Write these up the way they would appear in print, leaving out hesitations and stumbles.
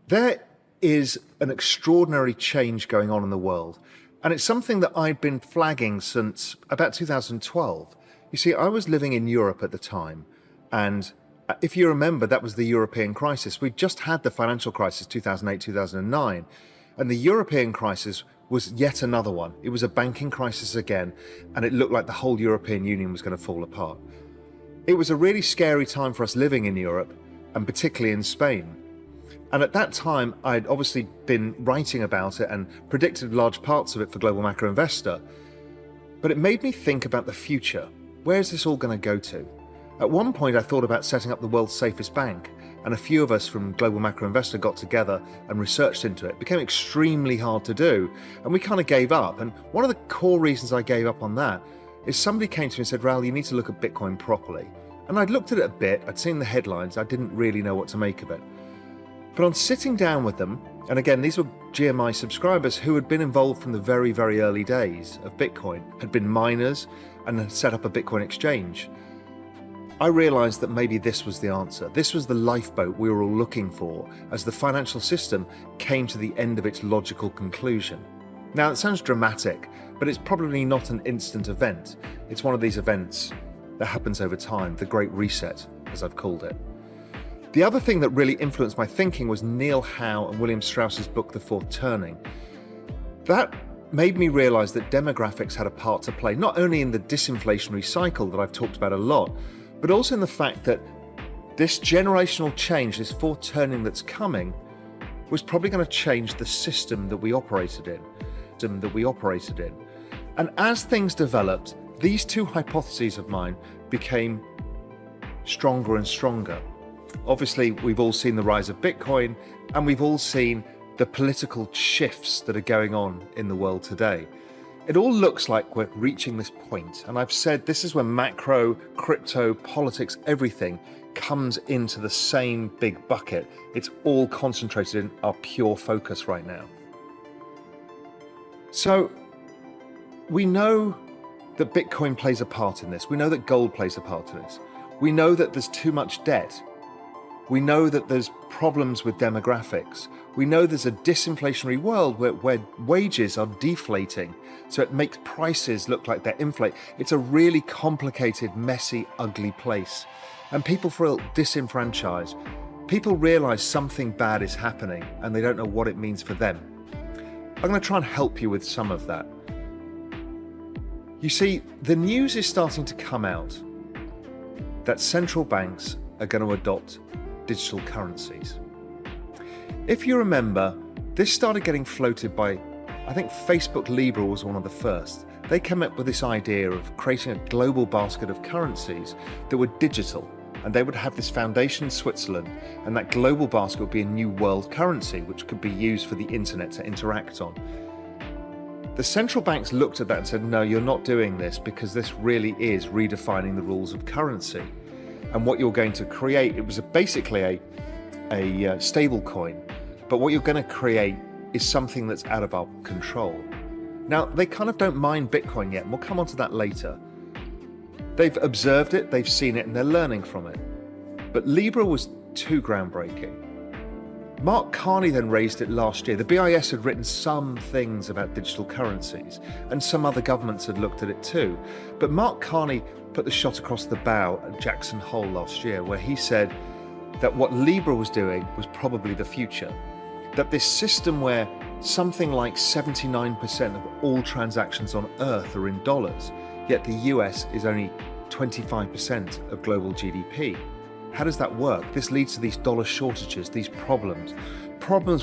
There is an extraordinary change going on in the world, and it's something that I'd been flagging since about 2012. You see, I was living in Europe at the time, and if you remember, that was the European crisis. We'd just had the financial crisis, 2008, 2009, and the European crisis was yet another one. It was a banking crisis again, and it looked like the whole European Union was going to fall apart. It was a really scary time for us living in Europe, and particularly in Spain. And at that time, I'd obviously been writing about it and predicted large parts of it for Global Macro Investor. But it made me think about the future. Where is this all going to go to? At one point, I thought about setting up the world's safest bank, and a few of us from Global Macro Investor got together and researched into it. It became extremely hard to do, and we kind of gave up. And one of the core reasons I gave up on that is somebody came to me and said, Raoul, you need to look at Bitcoin properly. And I'd looked at it a bit, I'd seen the headlines, I didn't really know what to make of it. But on sitting down with them, and again, these were GMI subscribers who had been involved from the very, very early days of Bitcoin, had been miners and had set up a Bitcoin exchange. I realized that maybe this was the answer. This was the lifeboat we were all looking for as the financial system came to the end of its logical conclusion. Now, it sounds dramatic, but it's probably not an instant event. It's one of these events that happens over time, the Great Reset, as I've called it. The other thing that really influenced my thinking was Neil Howe and William Strauss's book, The Fourth Turning. That made me realize that demographics had a part to play, not only in the disinflationary cycle that I've talked about a lot, but also in the fact that this generational change, this fourth turning that's coming, was probably going to change the system that we operated in. And as things developed, these two hypotheses of mine became stronger and stronger. Obviously, we've all seen the rise of Bitcoin, and we've all seen the political shifts that are going on in the world today. It all looks like we're reaching this point, and I've said this is when macro, crypto, politics, everything comes into the same big bucket. It's all concentrated in our pure focus right now. So we know that Bitcoin plays a part in this. We know that gold plays a part in this. We know that there's too much debt. We know that there's problems with demographics. We know there's a disinflationary world where wages are deflating, so it makes prices look like they're inflated. It's a really complicated, messy, ugly place. And people feel disenfranchised. People realize something bad is happening and they don't know what it means for them. I'm going to try and help you with some of that. You see, the news is starting to come out that central banks are going to adopt digital currencies. If you remember, this started getting floated by, I think Facebook Libra was one of the first. They came up with this idea of creating a global basket of currencies that were digital, and they would have this foundation in Switzerland, and that global basket would be a new world currency which could be used for the internet to interact on. The central banks looked at that and said, no, you're not doing this because this really is redefining the rules of currency. And what you're going to create, it was basically a stable coin, but what you're going to create is something that's out of our control. Now, they kind of don't mind Bitcoin yet, and we'll come on to that later. They've observed it, they've seen it, and they're learning from it. But Libra was too groundbreaking. Mark Carney then raised it last year. The BIS had written some things about digital currencies, and some other governments had looked at it too. But Mark Carney put the shot across the bow at Jackson Hole last year, where he said that what Libra was doing was probably the future. That this system where something like 79% of all transactions on Earth are in dollars, yet the US is only 25% of global GDP. How does that work? This leads to these dollar shortages, these problems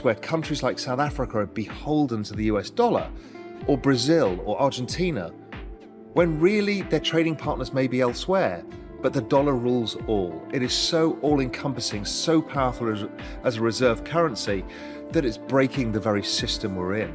where countries like South Africa are beholden to the US dollar, or Brazil or Argentina, when really their trading partners may be elsewhere, but the dollar rules all. It is so all-encompassing, so powerful as a reserve currency that it's breaking the very system we're in.